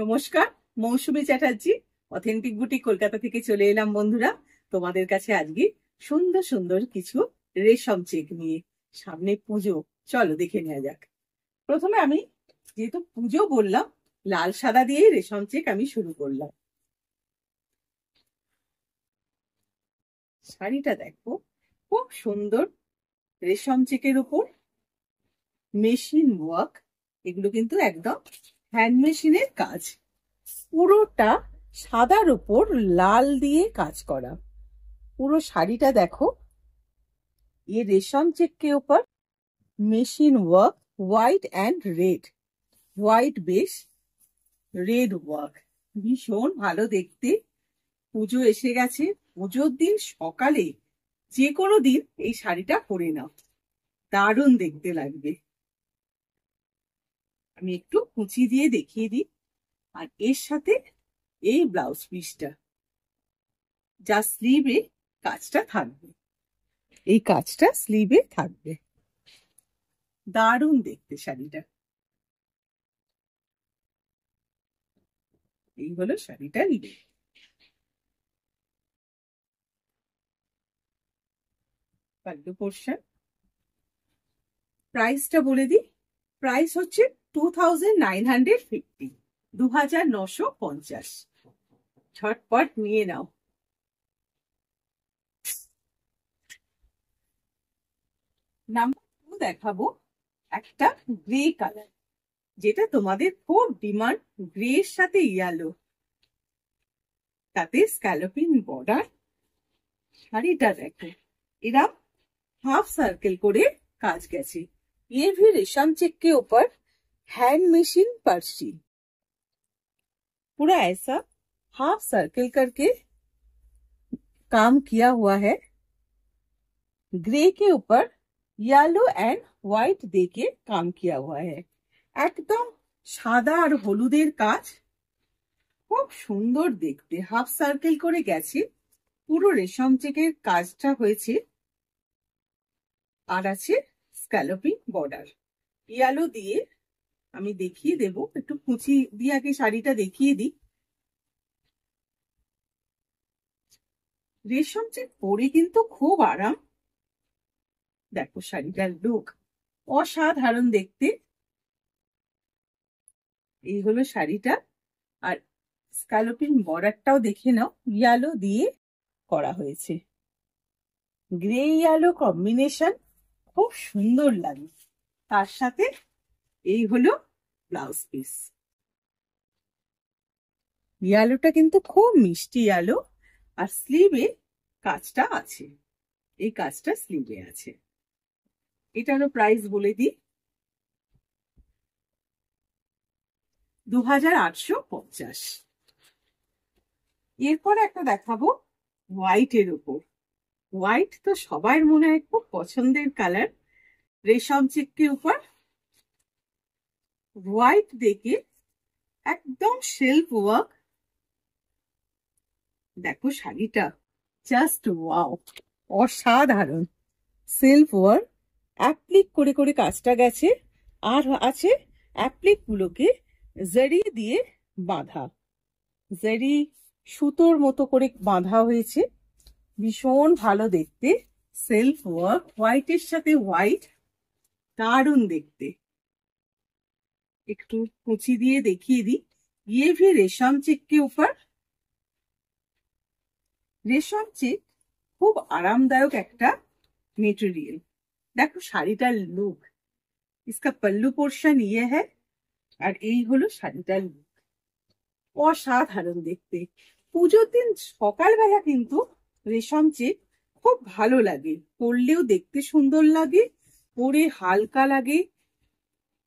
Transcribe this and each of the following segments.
নমস্কার, মৌসুমী Chatterjee authentic boutique Kolkata থেকে চলে এলাম বন্ধুরা তোমাদের কাছে আজকে সুন্দর সুন্দর কিছু রেশম চেক নিয়ে। সামনে পুজো, চলো দেখে নেওয়া যাক। প্রথমে আমি যেহেতু পুজো বললাম, লাল সাদা দিয়ে রেশম চেক আমি শুরু করলাম। শাড়িটা দেখো, খুব সুন্দর রেশম চেকের উপর মেশিন ওয়ার্ক। এগুলো কিন্তু একদম হ্যান্ড মেশিনের কাজ। পুরোটা সাদার উপর লাল দিয়ে কাজ করা। পুরো শাড়িটা দেখো, ये रेशम चेक के ऊपर machine work, white and red, white বেশ রেড ওয়ার্ক। ভীষণ ভালো দেখতে। পুজো এসে গেছে, পুজোর দিন সকালে যে কোনো দিন এই শাড়িটা পরে নাও, দারুণ দেখতে লাগবে। আমি একটু কুচি দিয়ে দেখিয়ে দিই। আর এর সাথে এই ব্লাউজ পিসটা, যা স্লিভে কাজটা থাকবে, এই কাজটা স্লিভে থাকবে। দারুণ দেখতে শাড়িটা। এই হলো শাড়িটা নিবে। পাল্লু পোর্শন, প্রাইসটা বলে দিই। প্রাইস হচ্ছে 2950, 2950। ঝটপট নিয়ে নাও। নাম্বার 2 দেখাবো, একটা গ্রে কালার, যেটা তোমাদের খুব ডিমান্ড। গ্রে এর সাথে ইয়েলো, তাতে স্ক্যালপিং বর্ডার। শাড়িটা দেখো, এরা हाफ सर्कल করে काज गए। ये भी रेशम चेक के ऊपर हैंड मशीन पर्ची, पूरा ऐसा हाफ सर्कल करके काम किया हुआ है। ग्रे के ऊपर येलो एंड व्हाइट देके काम किया हुआ है। एकदम সাদা আর হলুদের কাজ, খুব সুন্দর দেখতে। হাফ সার্কেল করে গেছে, পুরো রেশম চেকের কাজটা হয়েছে। আর আছে স্ক্যালপিং বর্ডার ইয়েলো দিয়ে। আমি দেখিয়ে দেব, একটু কুচি দিয়ে আগে শাড়িটা দেখিয়ে দিই। রেশম চেক পরে কিন্তু খুব আরাম। দেখো শাড়িটার লুক অসাধারণ দেখতে। এই হলো শাড়িটা। আর স্ক্যালপিং বর্ডারটাও দেখে নাও, ইয়েলো দিয়ে করা হয়েছে। গ্রে ইয়েলো কম্বিনেশন, খুব সুন্দর লাগে। তার সাথে এই হলো ব্লাউজ পিস। ইয়েলোটা কিন্তু খুব মিষ্টি ইয়েলো। আর স্লিভে কাজটা আছে, এই কাজটা স্লিভে আছে। এটারও প্রাইস বলে দিই, 2850। এরপর একটা দেখাবো হোয়াইটের উপর। হোয়াইট তো সবার মনে হয় খুব পছন্দের কালার। রেশম চেকের উপর হোয়াইট দেখে একদম সেলফ ওয়ার্ক। দেখো শাড়িটা জাস্ট ওয়াও, অসাধারণ। সেলফ ওয়ার্ক, অ্যাপ্লিক করে করে কাজটা গেছে। আর আছে অ্যাপ্লিক গুলোকে জারি দিয়ে বাঁধা, জারি সুতোর মতো করে বাঁধা হয়েছে। ভীষণ ভালো দেখতে। সেলফ ওয়ার্ক, হোয়াইটের সাথে হোয়াইট, দারুণ দেখতে। একটু কুচি দিয়ে দেখিয়ে দিই। ये भी रेशम चेक के ऊपर, রেশম চেক খুব আরামদায়ক একটা মেটেরিয়াল। দেখো শাড়িটার লুক, इसका पल्लू पोर्शन ये है। আর এই হলো শাড়িটার লুক, অসাধারণ দেখতে। পুজোর দিন সকালবেলা কিন্তু রেশম চেক খুব ভালো লাগে, পরলেও দেখতে সুন্দর লাগে, পরে হালকা লাগে।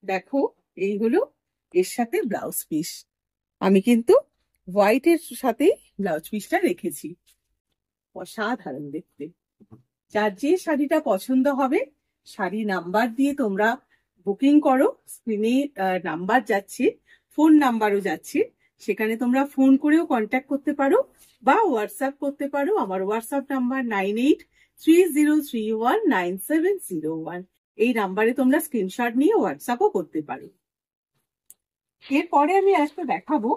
দেখো এই হলো এর সাথে ব্লাউজ পিস। আমি কিন্তু হোয়াইটের সাথে ব্লাউজ পিসটা রেখেছি। অসাধারণ দেখতে। যার যে শাড়িটা পছন্দ হবে, শাড়ি নাম্বার দিয়ে তোমরা বুকিং করো। স্ক্রিনে নাম্বার যাচ্ছে, ফোন নাম্বারও যাচ্ছে, সেখানে তোমরা ফোন করেও কন্ট্যাক্ট করতে পারো বা হোয়াটসঅ্যাপ করতে পারো। আমার হোয়াটসঅ্যাপ নাম্বার 9830319701। এই নাম্বারে তোমরা স্ক্রিনশট নিয়ে হোয়াটসঅ্যাপও করতে পারো। এরপরে আমি একটা দেখাবো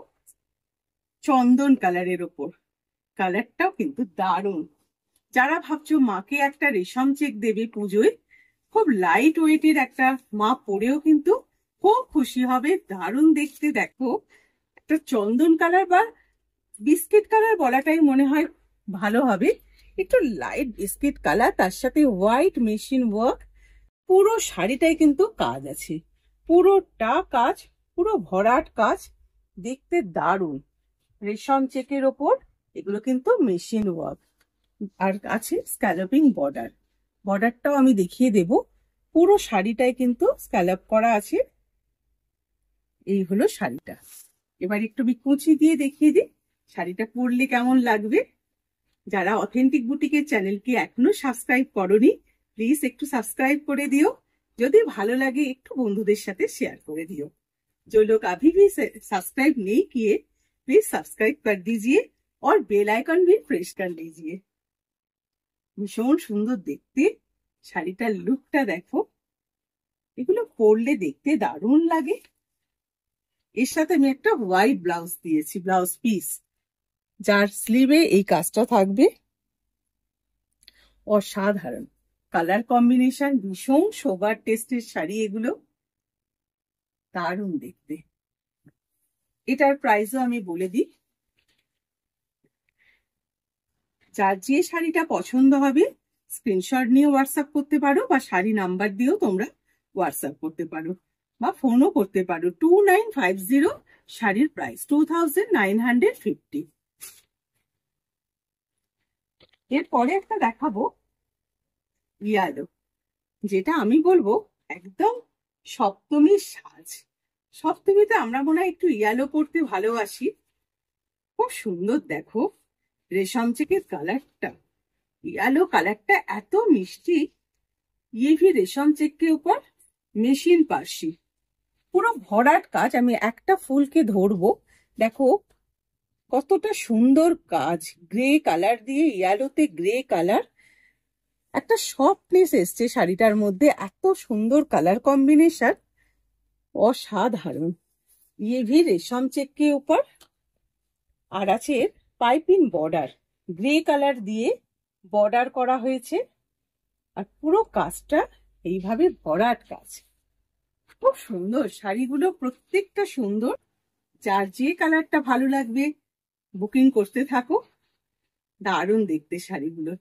চন্দন কালারের ওপর। কালারটাও কিন্তু দারুণ। যারা ভাবছো মাকে একটা রেশম চেক দেবে পুজোয়, খুব লাইট ওয়েটের একটা মা পরেও কিন্তু খুব খুশি হবে, দারুণ দেখতে। দেখো একটা চন্দন কালার বা বিস্কিট কালার বলাটাই মনে হয় ভালো হবে, একটু লাইট বিস্কিট কালার, তার সাথে হোয়াইট মেশিন ওয়ার্ক। পুরো শাড়িটাই কিন্তু কাজ আছে, পুরোটা কাজ, পুরো ভরাট কাজ, দেখতে দারুণ। রেশম চেকের ওপর এগুলো কিন্তু মেশিন ওয়ার্ক, আর আছে স্ক্যালপিং বর্ডার। বর্ডারটাও আমি দেখিয়ে দেব। পুরো শাড়িটাই কিন্তু স্ক্যালপ করা আছে। এই হলো শাড়িটা। এবার একটু আমি কুচি দিয়ে দেখিয়ে দিই শাড়িটা পরলে কেমন লাগবে। যারা অথেন্টিক বুটিকের চ্যানেলকে এখনো সাবস্ক্রাইব করোনি, প্লিজ একটু সাবস্ক্রাইব করে দিও। যদি ভালো লাগে একটু বন্ধুদের সাথে শেয়ার করে দিও। जो लोग अभी भी सब्सक्राइब नहीं किए, प्लीज सब्सक्राइब कर दीजिए और बेल आइकन भी प्रेस कर लीजिए। ভীষণ সুন্দর দেখতে শাড়িটার লুকটা দেখো, এগুলো পরলে দেখতে দারুণ লাগে। এর সাথে আমি একটা হোয়াইট ব্লাউজ দিয়েছি, ব্লাউজ পিস, যার স্লিভে এই কাজটা থাকবে। অসাধারণ কালার কম্বিনেশন, ভীষণ সোবার টেস্টের শাড়ি এগুলো, দারুণ দেখতে। এটার প্রাইসও আমি বলে দিই। যার যে শাড়িটা পছন্দ হবে স্ক্রিনশট নিয়ে হোয়াটসঅ্যাপ করতে পারো, বা শাড়ি নাম্বার দিয়েও তোমরা হোয়াটসঅ্যাপ করতে পারো, বা ফোনও করতে পারো। 2950 শাড়ির প্রাইস 2950। এরপরে একটা দেখাবো ইয়ালো, যেটা আমি বলবো একদম সপ্তমীর সাজ। সপ্তমীতে আমরা মনে হয় একটু ইয়ালো পরতে ভালোবাসি। খুব সুন্দর দেখো রেশম চেকের কালারটা, ইয়ালো কালারটা এত মিষ্টি। ये भी रेशम चेक के ऊपर মেশিন পার্সি, পুরো ভরাট কাজ। আমি একটা ফুলকে ধরবো, দেখো কতটা সুন্দর কাজ। গ্রে কালার দিয়ে ইয়েলোতে গ্রে কালার, একটা সফটনেস এসছে শাড়িটার মধ্যে, এত সুন্দর কালার কম্বিনেশন, অসাধারণ। ये भी रेशम चेक के ऊपर, আর আছে পাইপিং বর্ডার, গ্রে কালার দিয়ে বর্ডার করা হয়েছে, আর পুরো কাজটা এইভাবে ভরাট কাজ। খুব সুন্দর শাড়িগুলো, প্রত্যেকটা সুন্দর। যার যে কালারটা ভালো লাগবে বুকিং করতে থাকো, দারুণ দেখতে শাড়িগুলো।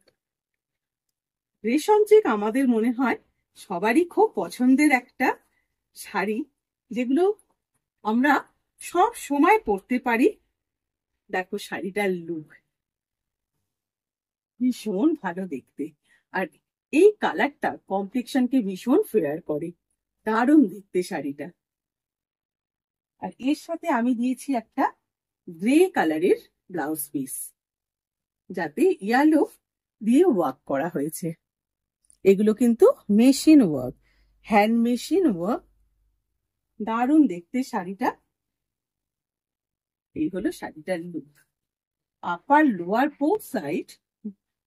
রেশম চেক আমাদের মনে হয় সবারই খুব পছন্দের একটা শাড়ি, যেগুলো আমরা সব সময় পরতে পারি। দেখো শাড়িটার লুক ভীষণ ভালো দেখতে, আর এই কালারটা কমপ্লেক্সনকে ভীষণ ফেয়ার করে, দারুণ দেখতে শাড়িটা। আর এর সাথে আমি দিয়েছি একটা গ্রে কালারের ব্লাউজ পিস, যাতে ইয়েলো দিয়ে ওয়ার্ক করা হয়েছে। এগুলো কিন্তু machine work, hand machine work, দারুণ দেখতে শাড়িটা। এই হলো শাড়িটার look. Upper lower both side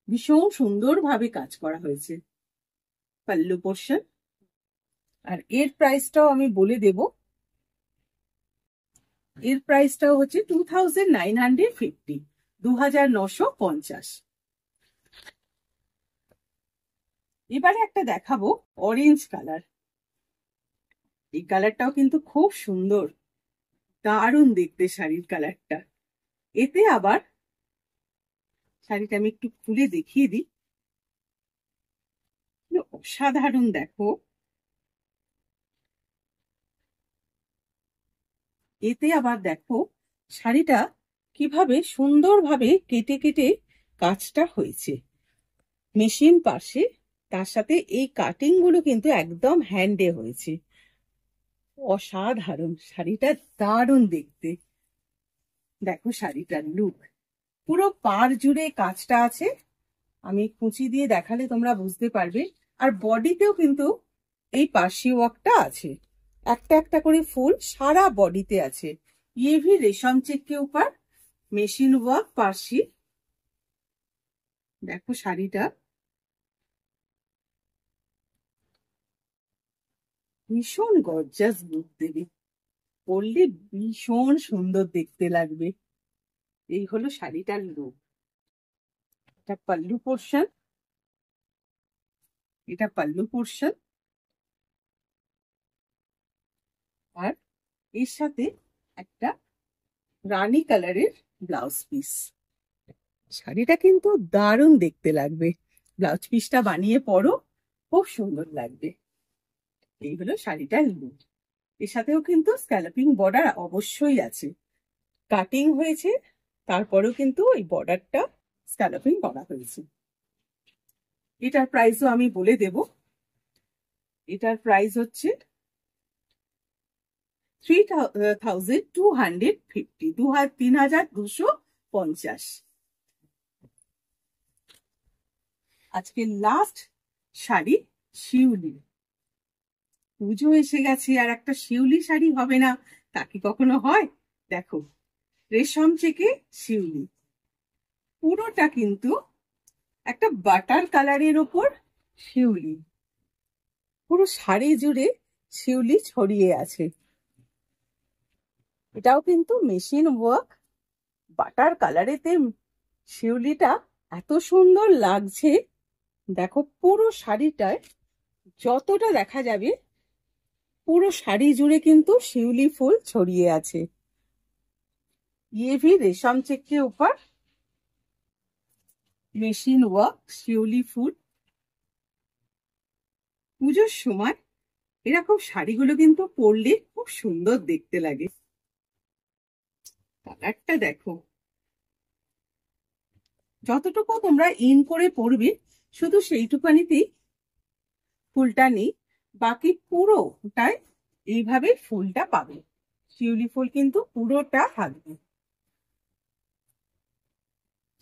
ভীষণ সুন্দরভাবে কাজ করা হয়েছে, পাল্লু পোর্শন। আর এর প্রাইসটাও আমি বলে দেব, এর প্রাইসটাও হচ্ছে 2950, 2950। এবারে একটা দেখাবো অরেঞ্জ কালার। এই কালারটাও কিন্তু খুব সুন্দর, দারুণ দেখতে শাড়ির কালারটা। এতে আবার শাড়িটা আমি একটু খুলে দেখিয়ে দিই, অসাধারণ দেখো। এতে আবার দেখো শাড়িটা কিভাবে সুন্দরভাবে কেটে কেটে কাজটা হয়েছে, মেশিন পাশে, তার সাথে এই কাটিং গুলো কিন্তু একদম হ্যান্ডে হয়েছে। অসাধারণ শাড়িটা, দারুণ দেখতে। দেখো শাড়িটার লুক, পুরো পাড় জুড়ে কাজটা আছে। আমি কুচি দিয়ে দেখালে তোমরা বুঝতে পারবে। আর বডিতেও কিন্তু এই পার্সি ওয়ার্কটা আছে, একটা একটা করে ফুল সারা বডিতে আছে। ये भी रेशम चेक के ऊपर মেশিন ওয়ার্ক পার্সি। দেখো শাড়িটা ভীষণ গর্জাস লুক দেবে, পরলে ভীষণ সুন্দর দেখতে লাগবে। এই হলো শাড়িটার লুক। এটা পাল্লু পোর্শন, এটা পাল্লু পোর্শন, আর এর সাথে একটা রানী কালারের ব্লাউজ পিস। শাড়িটা কিন্তু দারুণ দেখতে লাগবে, ব্লাউজ পিসটা বানিয়ে পরো, খুব সুন্দর লাগবে। এই হলো শাড়িটার লুক। এর সাথেও কিন্তু স্ক্যালপিং বর্ডার অবশ্যই আছে, কাটিং হয়েছে, তারপরেও কিন্তু এই বর্ডারটা স্ক্যালপিং করা হয়েছে। এটার প্রাইসও আমি বলে দেব। এটার প্রাইস হচ্ছে 3250, 3250। আজকে লাস্ট শাড়ি শিউলি। পুজো এসে গেছে, আর একটা শিউলি শাড়ি হবে না তা কি কখনো হয়? দেখো, রেশম চেকে শিউলি, পুরোটা কিন্তু একটা বাটার কালারের ওপর শিউলি, পুরো শাড়ি জুড়ে শিউলি ছড়িয়ে আছে। এটাও কিন্তু মেশিন ওয়ার্ক, বাটার কালারেতে শিউলিটা এত সুন্দর লাগছে। দেখো পুরো শাড়িটায় যতটা দেখা যাবে, পুরো শাড়ি জুড়ে কিন্তু শিউলি ফুল ছড়িয়ে আছে। ये भी रेशम चेक के ऊपर মেশিন ওয়ার্ক শিউলি ফুল। পুজোর সময় এরকম শাড়িগুলো কিন্তু পরলে খুব সুন্দর দেখতে লাগে। কালারটা দেখো, যতটুকু তোমরা ইন করে পরবে শুধু সেইটুকানিতেই ফুলটা নেই, বাকি পুরোটাই এইভাবে ফুলটা পাবে। শিউলি ফুল কিন্তু পুরোটা থাকবে।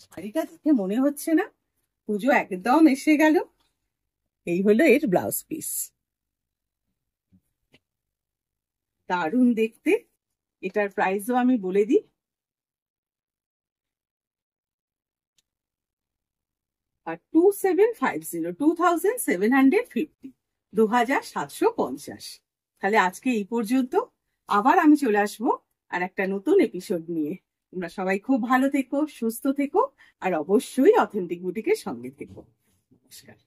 শাড়িটা দেখে মনে হচ্ছে না পুজো একদম এসে গেল? এই হলো এর ব্লাউজ পিস, দারুণ দেখতে। এটার প্রাইসও আমি বলে দিই। আর 2750, 2750, 2750। তাহলে আজকে এই পর্যন্ত। আবার আমি চলে আসবো আর একটা নতুন এপিসোড নিয়ে। তোমরা সবাই খুব ভালো থেকো, সুস্থ থেকো, আর অবশ্যই অথেন্টিক বুটিকের সঙ্গে থেকো। নমস্কার।